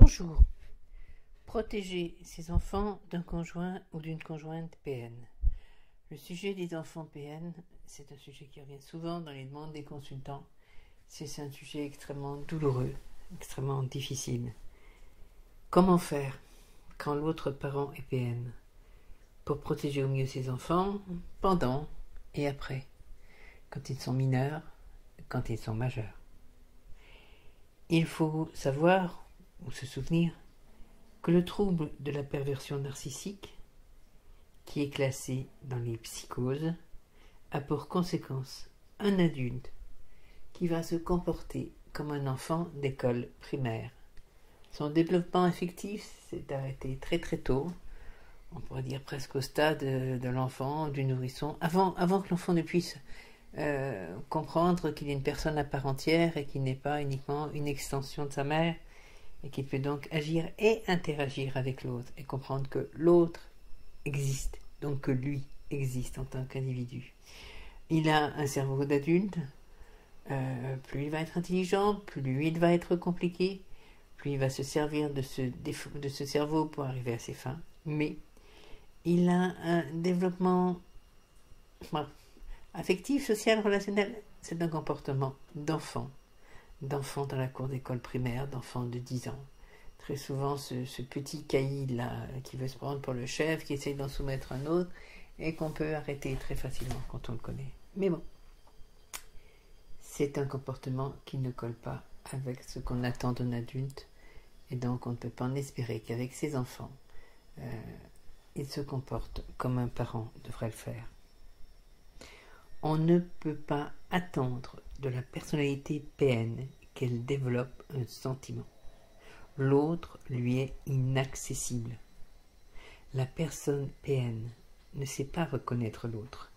Bonjour. Protéger ses enfants d'un conjoint ou d'une conjointe PN. Le sujet des enfants PN, c'est un sujet qui revient souvent dans les demandes des consultants. C'est un sujet extrêmement douloureux, extrêmement difficile. Comment faire quand l'autre parent est PN pour protéger au mieux ses enfants pendant et après, quand ils sont mineurs, quand ils sont majeurs? Il faut savoir ou se souvenir que le trouble de la perversion narcissique, qui est classé dans les psychoses, a pour conséquence un adulte qui va se comporter comme un enfant d'école primaire. Son développement affectif s'est arrêté très très tôt, on pourrait dire presque au stade de l'enfant, du nourrisson, avant que l'enfant ne puisse comprendre qu'il est une personne à part entière et qu'il n'est pas uniquement une extension de sa mère, et qu'il peut donc agir et interagir avec l'autre et comprendre que l'autre existe, donc que lui existe en tant qu'individu. Il a un cerveau d'adulte, plus il va être intelligent, plus lui il va être compliqué, plus il va se servir de ce cerveau pour arriver à ses fins, mais il a un développement affectif, social, relationnel. C'est un comportement d'enfant dans la cour d'école primaire, d'enfant de 10 ans. Très souvent, ce petit caïd-là, qui veut se prendre pour le chef, qui essaye d'en soumettre un autre, et qu'on peut arrêter très facilement quand on le connaît. Mais bon, c'est un comportement qui ne colle pas avec ce qu'on attend d'un adulte, et donc on ne peut pas en espérer qu'avec ses enfants, il se comporte comme un parent devrait le faire. On ne peut pas attendre de la personnalité PN qu'elle développe un sentiment. L'autre lui est inaccessible. La personne PN ne sait pas reconnaître l'autre.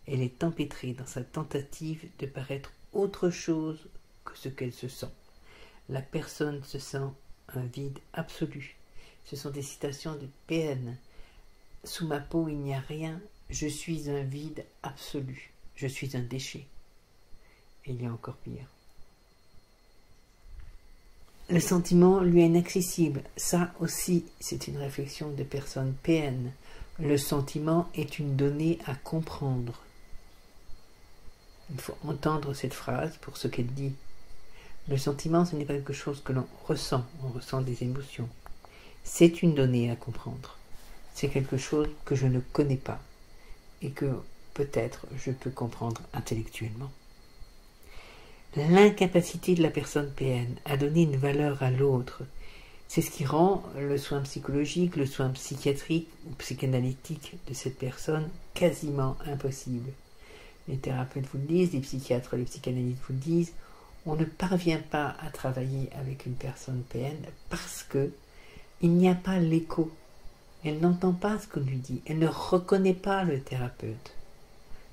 Elle est empêtrée dans sa tentative de paraître autre chose que ce qu'elle se sent. La personne se sent un vide absolu. Ce sont des citations de PN. Sous ma peau, il n'y a rien. Je suis un vide absolu. Je suis un déchet. Et il y a encore pire. Le sentiment lui est inaccessible. Ça aussi, c'est une réflexion de personnes PN. Le sentiment est une donnée à comprendre. Il faut entendre cette phrase pour ce qu'elle dit. Le sentiment, ce n'est pas quelque chose que l'on ressent. On ressent des émotions. C'est une donnée à comprendre. C'est quelque chose que je ne connais pas et que peut-être je peux comprendre intellectuellement. L'incapacité de la personne PN à donner une valeur à l'autre, c'est ce qui rend le soin psychologique, le soin psychiatrique ou psychanalytique de cette personne quasiment impossible. Les thérapeutes vous le disent, les psychiatres, les psychanalystes vous le disent, on ne parvient pas à travailler avec une personne PN parce que il n'y a pas l'écho. Elle n'entend pas ce qu'on lui dit, elle ne reconnaît pas le thérapeute.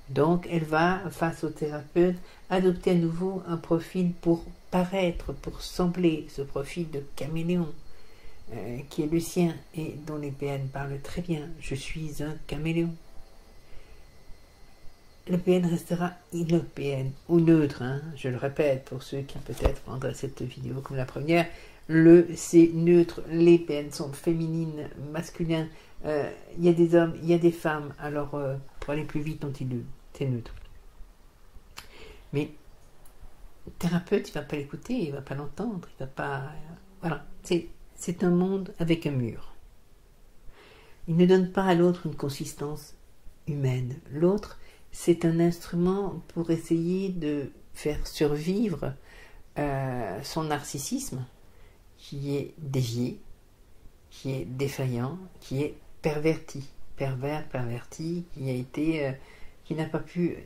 Donc, elle va, face au thérapeute, adopter à nouveau un profil pour paraître, pour sembler, ce profil de caméléon, qui est le sien et dont les PN parlent très bien. Je suis un caméléon. Le PN restera le PN, ou neutre, je le répète, pour ceux qui peut-être prendraient cette vidéo comme la première, c'est neutre, les PN sont féminines, masculins, il y a des hommes, il y a des femmes, alors pour aller plus vite, c'est neutre. Mais le thérapeute, il ne va pas l'écouter, il ne va pas l'entendre, il ne va pas... Voilà, c'est un monde avec un mur. Il ne donne pas à l'autre une consistance humaine. L'autre, c'est un instrument pour essayer de faire survivre son narcissisme, qui est dévié, qui est défaillant, qui est perverti, perverti, qui n'a pas pu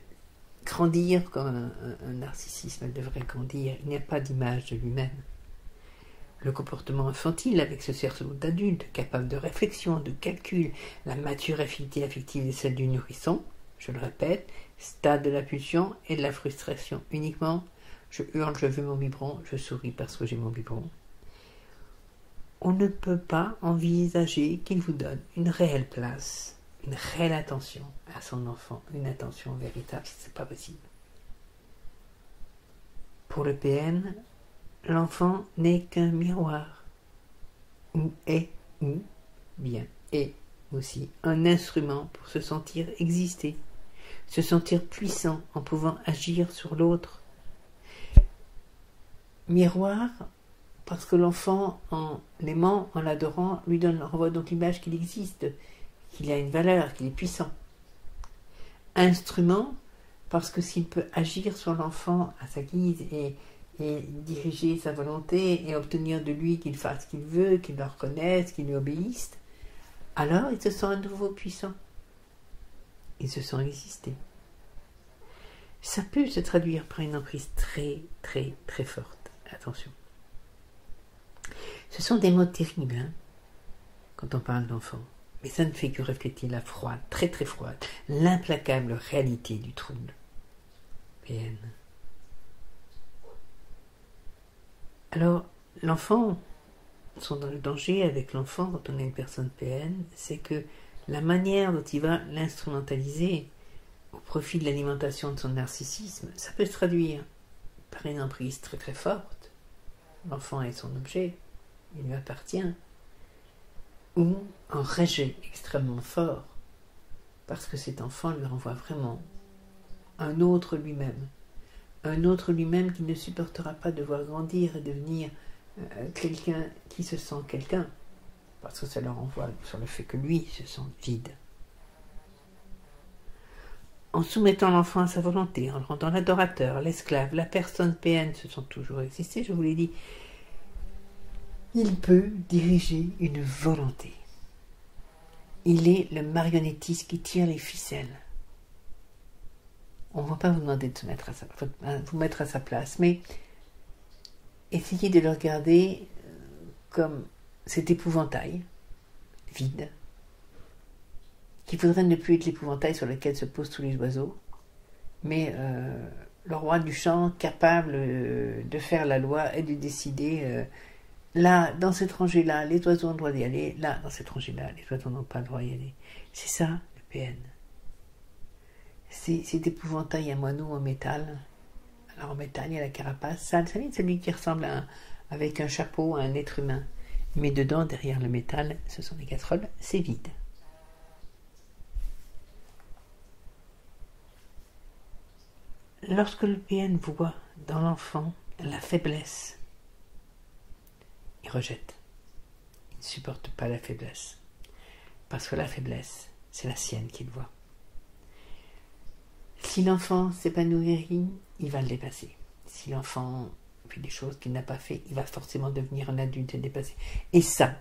grandir comme un narcissisme devrait grandir. Il n'y a pas d'image de lui-même. Le comportement infantile avec ce cerveau d'adulte, capable de réflexion, de calcul, la maturité affective est celle du nourrisson, je le répète, stade de la pulsion et de la frustration uniquement. Je hurle, je veux mon biberon, je souris parce que j'ai mon biberon. On ne peut pas envisager qu'il vous donne une réelle place, une réelle attention à son enfant, une attention véritable, c'est pas possible. Pour le PN, l'enfant n'est qu'un miroir. ou est, ou bien est aussi un instrument pour se sentir exister, se sentir puissant en pouvant agir sur l'autre. Miroir, parce que l'enfant, en l'aimant, en l'adorant, renvoie donc l'image qu'il existe, qu'il a une valeur, qu'il est puissant. Instrument, parce que s'il peut agir sur l'enfant à sa guise et diriger sa volonté et obtenir de lui qu'il fasse ce qu'il veut, qu'il le reconnaisse, qu'il lui obéisse, alors il se sent à nouveau puissant. Il se sent exister. Ça peut se traduire par une emprise très, très, très forte. Attention. Ce sont des mots terribles, hein, quand on parle d'enfant. Mais ça ne fait que refléter la froide, très très froide, l'implacable réalité du trouble. PN. Alors, l'enfant, son danger avec l'enfant quand on est une personne PN, c'est que la manière dont il va l'instrumentaliser au profit de l'alimentation de son narcissisme, ça peut se traduire par une emprise très très forte. L'enfant est son objet, il lui appartient, ou un rejet extrêmement fort, parce que cet enfant lui renvoie vraiment un autre lui-même qui ne supportera pas de voir grandir et devenir quelqu'un qui se sent quelqu'un, parce que ça le renvoie sur le fait que lui se sent vide. En soumettant l'enfant à sa volonté, en le rendant l'adorateur, l'esclave, la personne PN se sent toujours exister, je vous l'ai dit, il peut diriger une volonté. Il est le marionnettiste qui tire les ficelles. On ne va pas vous demander de vous mettre à sa place, mais essayez de le regarder comme cet épouvantail vide, qui voudrait ne plus être l'épouvantail sur lequel se posent tous les oiseaux, mais le roi du champ capable de faire la loi et de décider là, dans cette rangée-là, les oiseaux ont le droit d'y aller, là, dans cette rangée-là, les oiseaux n'ont pas le droit d'y aller. C'est ça, le PN. C'est épouvantail à moineau en métal. Alors en métal, il y a la carapace, ça, c'est celui qui ressemble avec un chapeau à un être humain. Mais dedans, derrière le métal, ce sont des casseroles, c'est vide. Lorsque le PN voit dans l'enfant la faiblesse, il rejette. Il ne supporte pas la faiblesse. Parce que la faiblesse, c'est la sienne qu'il voit. Si l'enfant s'épanouit, il va le dépasser. Si l'enfant fait des choses qu'il n'a pas fait, il va forcément devenir un adulte et dépasser. Et ça,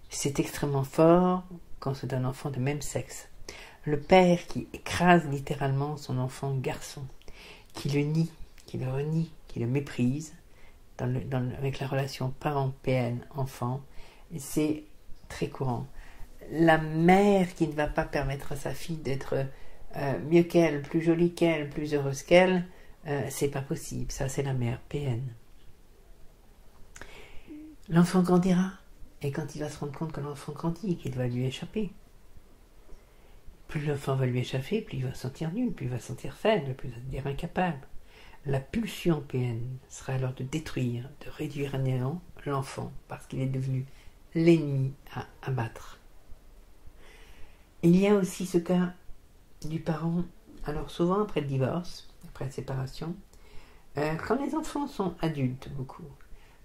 c'est extrêmement fort quand c'est un enfant de même sexe. Le père qui écrase littéralement son enfant qui le nie, qui le renie, qui le méprise, avec la relation parent-PN-enfant, c'est très courant. La mère qui ne va pas permettre à sa fille d'être mieux qu'elle, plus jolie qu'elle, plus heureuse qu'elle, c'est pas possible. Ça, c'est la mère PN. L'enfant grandira, et quand il va se rendre compte que l'enfant grandit, qu'il va lui échapper, plus l'enfant va lui échapper, plus il va se sentir nul, plus il va se sentir faible, plus il va se dire incapable. La pulsion PN sera alors de détruire, de réduire à néant l'enfant, parce qu'il est devenu l'ennemi à abattre. Il y a aussi ce cas du parent, alors souvent après le divorce, après la séparation, quand les enfants sont adultes beaucoup,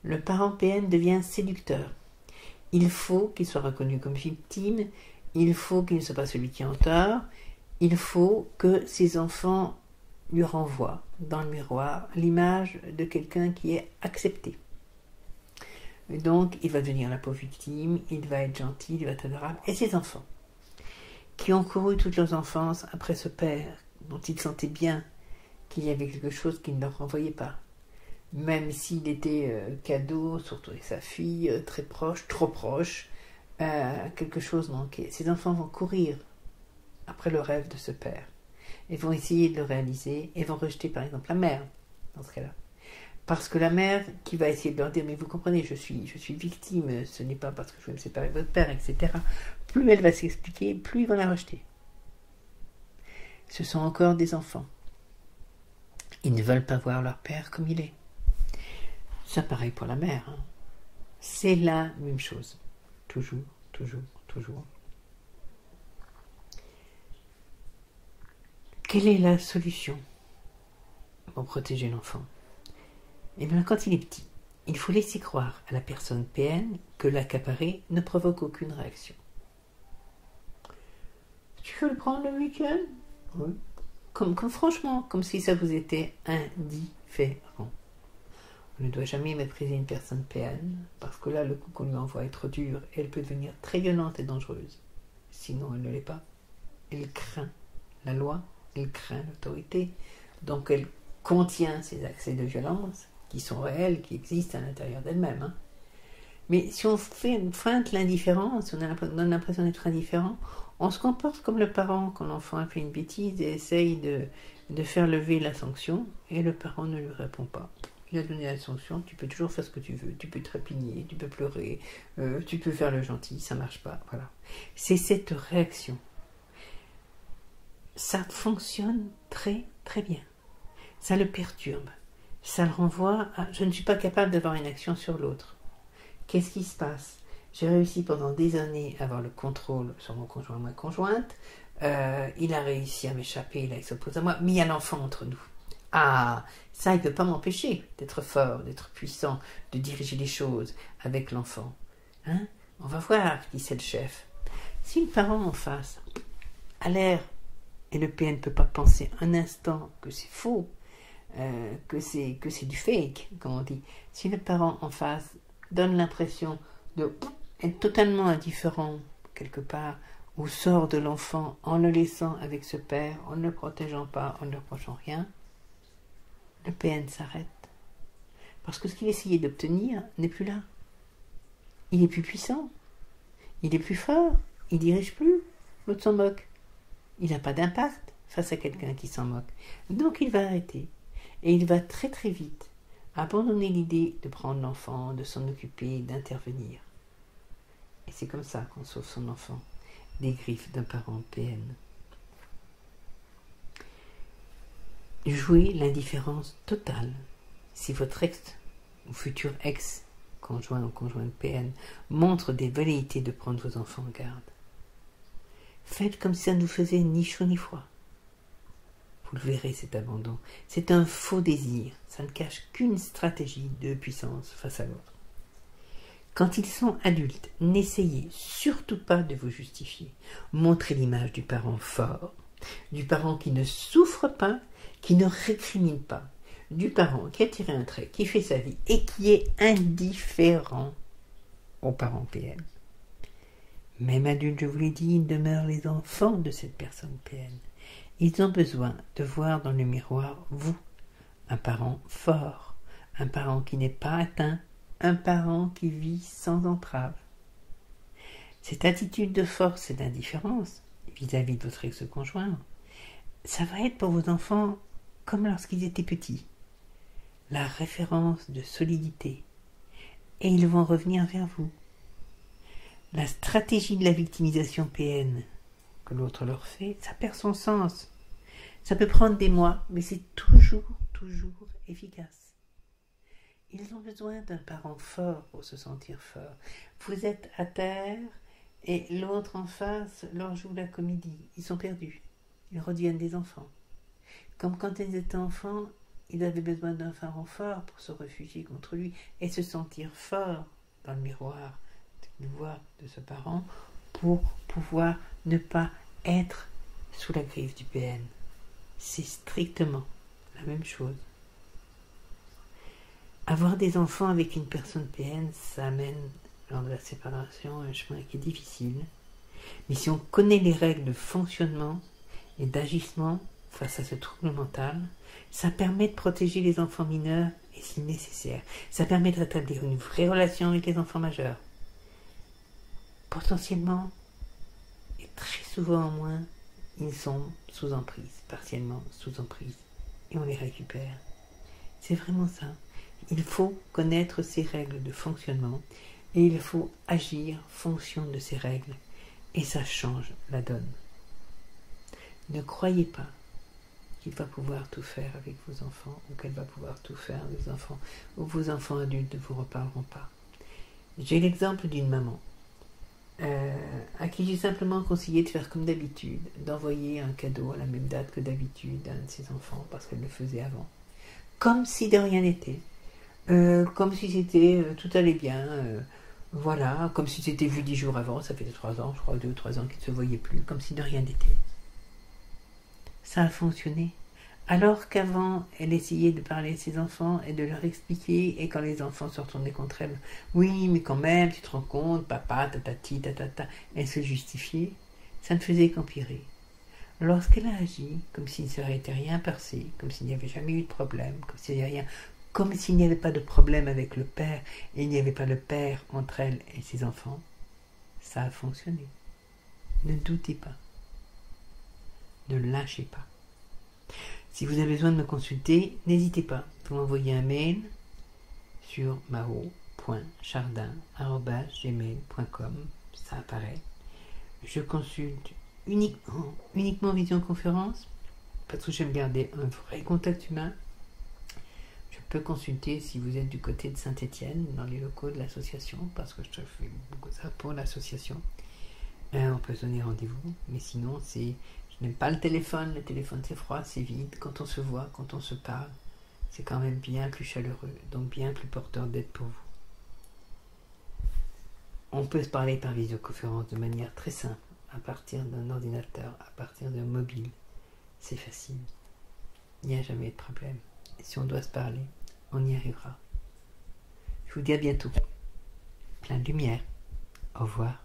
le parent PN devient séducteur. Il faut qu'il soit reconnu comme victime, il faut qu'il ne soit pas celui qui est en tort, il faut que ses enfants lui renvoient dans le miroir l'image de quelqu'un qui est accepté. Et donc, il va devenir la pauvre victime, il va être gentil, il va être adorable. Et ses enfants, qui ont couru toute leur enfance après ce père, dont ils sentaient bien qu'il y avait quelque chose qui ne leur renvoyait pas, même s'il était cadeau, surtout avec sa fille, très proche, trop proche, quelque chose manquait. Ces enfants vont courir après le rêve de ce père, et vont essayer de le réaliser, et vont rejeter par exemple la mère, dans ce cas-là. Parce que la mère qui va essayer de leur dire « mais vous comprenez, je suis victime, ce n'est pas parce que je veux me séparer de votre père, etc. » Plus elle va s'expliquer, plus ils vont la rejeter. Ce sont encore des enfants. Ils ne veulent pas voir leur père comme il est. Ça pareil pour la mère. Hein. C'est la même chose. toujours, toujours, toujours. Quelle est la solution pour protéger l'enfant? Eh bien, quand il est petit, il faut laisser croire à la personne PN que l'accaparer ne provoque aucune réaction. Tu veux le prendre le week-end? Oui. Franchement, comme si ça vous était indifférent. On ne doit jamais mépriser une personne PN, parce que là, le coup qu'on lui envoie est trop dur et elle peut devenir très violente et dangereuse. Sinon, elle ne l'est pas. Elle craint la loi, elle craint l'autorité. Donc, elle contient ces accès de violence qui sont réels, qui existent à l'intérieur d'elle-même. Hein. Mais si on feinte l'indifférence, on donne l'impression d'être indifférent, on se comporte comme le parent quand l'enfant a fait une bêtise et essaye de faire lever la sanction et le parent ne lui répond pas. Il a donné la sanction, tu peux toujours faire ce que tu veux, tu peux te répugner, tu peux pleurer, tu peux faire le gentil, ça marche pas, voilà. C'est cette réaction. Ça fonctionne très très bien. Ça le perturbe. Ça le renvoie à « je ne suis pas capable d'avoir une action sur l'autre ». Qu'est-ce qui se passe? J'ai réussi pendant des années à avoir le contrôle sur mon conjoint ou ma conjointe. Il a réussi à m'échapper, là il s'oppose à moi, mais il y a l'enfant entre nous. Ah, ça il ne peut pas m'empêcher d'être fort, d'être puissant, de diriger les choses avec l'enfant. Hein? On va voir qui c'est le chef. Si le parent en face a l'air, et le PN ne peut pas penser un instant que c'est faux, que c'est du fake, comme on dit. Si le parent en face donne l'impression d'être totalement indifférent quelque part au sort de l'enfant en le laissant avec ce père, en ne le protégeant pas, en ne lui reprochant rien, le PN s'arrête. Parce que ce qu'il essayait d'obtenir n'est plus là. Il est plus puissant, il est plus fort, il dirige plus, l'autre s'en moque. Il n'a pas d'impact face à quelqu'un qui s'en moque. Donc il va arrêter. Et il va très très vite abandonner l'idée de prendre l'enfant, de s'en occuper, d'intervenir. Et c'est comme ça qu'on sauve son enfant des griffes d'un parent PN. Jouez l'indifférence totale. Si votre ex ou futur ex, conjoint ou conjointe PN, montre des velléités de prendre vos enfants en garde, faites comme si ça ne vous faisait ni chaud ni froid. Vous le verrez, cet abandon. C'est un faux désir. Ça ne cache qu'une stratégie de puissance face à l'autre. Quand ils sont adultes, n'essayez surtout pas de vous justifier. Montrez l'image du parent fort, du parent qui ne souffre pas, qui ne récrimine pas, du parent qui a tiré un trait, qui fait sa vie et qui est indifférent aux parents PN. Même adultes, je vous l'ai dit, ils demeurent les enfants de cette personne PN. Ils ont besoin de voir dans le miroir, vous, un parent fort, un parent qui n'est pas atteint, un parent qui vit sans entrave. Cette attitude de force et d'indifférence vis-à-vis de votre ex-conjoint, ça va être pour vos enfants comme lorsqu'ils étaient petits, la référence de solidité, et ils vont revenir vers vous. La stratégie de la victimisation PN que l'autre leur fait, ça perd son sens. Ça peut prendre des mois, mais c'est toujours efficace. Ils ont besoin d'un parent fort pour se sentir fort. Vous êtes à terre et l'autre en face leur joue la comédie. Ils sont perdus. Ils redeviennent des enfants. Comme quand ils étaient enfants, ils avaient besoin d'un parent fort pour se réfugier contre lui et se sentir fort dans le miroir de voix de ce parent pour pouvoir ne pas être sous la griffe du PN. C'est strictement la même chose. Avoir des enfants avec une personne PN, ça amène, lors de la séparation, un chemin qui est difficile. Mais si on connaît les règles de fonctionnement et d'agissement face à ce trouble mental, ça permet de protéger les enfants mineurs et si nécessaire. Ça permet de rétablir une vraie relation avec les enfants majeurs. Potentiellement, et très souvent au moins, ils sont sous emprise, partiellement sous emprise, et on les récupère. C'est vraiment ça. Il faut connaître ces règles de fonctionnement, et il faut agir en fonction de ces règles, et ça change la donne. Ne croyez pas qu'il va pouvoir tout faire avec vos enfants, ou qu'elle va pouvoir tout faire avec vos enfants, ou vos enfants adultes ne vous reparleront pas. J'ai l'exemple d'une maman à qui j'ai simplement conseillé de faire comme d'habitude, d'envoyer un cadeau à la même date que d'habitude à un de ses enfants, parce qu'elle le faisait avant. Comme si de rien n'était. Comme si c'était tout allait bien. Voilà, comme si c'était vu 10 jours avant, ça fait 3 ans, je crois, 2 ou 3 ans qu'ils ne se voyaient plus, comme si de rien n'était. Ça a fonctionné. Alors qu'avant, elle essayait de parler à ses enfants et de leur expliquer, et quand les enfants se retournaient contre elle, oui, mais quand même, tu te rends compte, papa, tatati, tatata, elle se justifiait, ça ne faisait qu'empirer. Lorsqu'elle a agi, comme s'il ne serait été rien passé, comme s'il n'y avait jamais eu de problème, comme s'il n'y avait pas de problème avec le père, et il n'y avait pas de père entre elle et ses enfants, ça a fonctionné. Ne doutez pas. Ne lâchez pas. Si vous avez besoin de me consulter, n'hésitez pas. Vous m'envoyez un mail sur mao.chardin@gmail.com. Ça apparaît. Je consulte uniquement en visioconférence parce que j'aime garder un vrai contact humain. Je peux consulter si vous êtes du côté de Saint-Étienne, dans les locaux de l'association, parce que je fais beaucoup ça pour l'association. On peut se donner rendez-vous, mais sinon, je n'aime pas le téléphone c'est froid, c'est vide. Quand on se voit, quand on se parle, c'est quand même bien plus chaleureux, donc bien plus porteur d'aide pour vous. On peut se parler par visioconférence de manière très simple, à partir d'un ordinateur, à partir d'un mobile. C'est facile. Il n'y a jamais de problème. Et si on doit se parler, on y arrivera. Je vous dis à bientôt. Plein de lumière. Au revoir.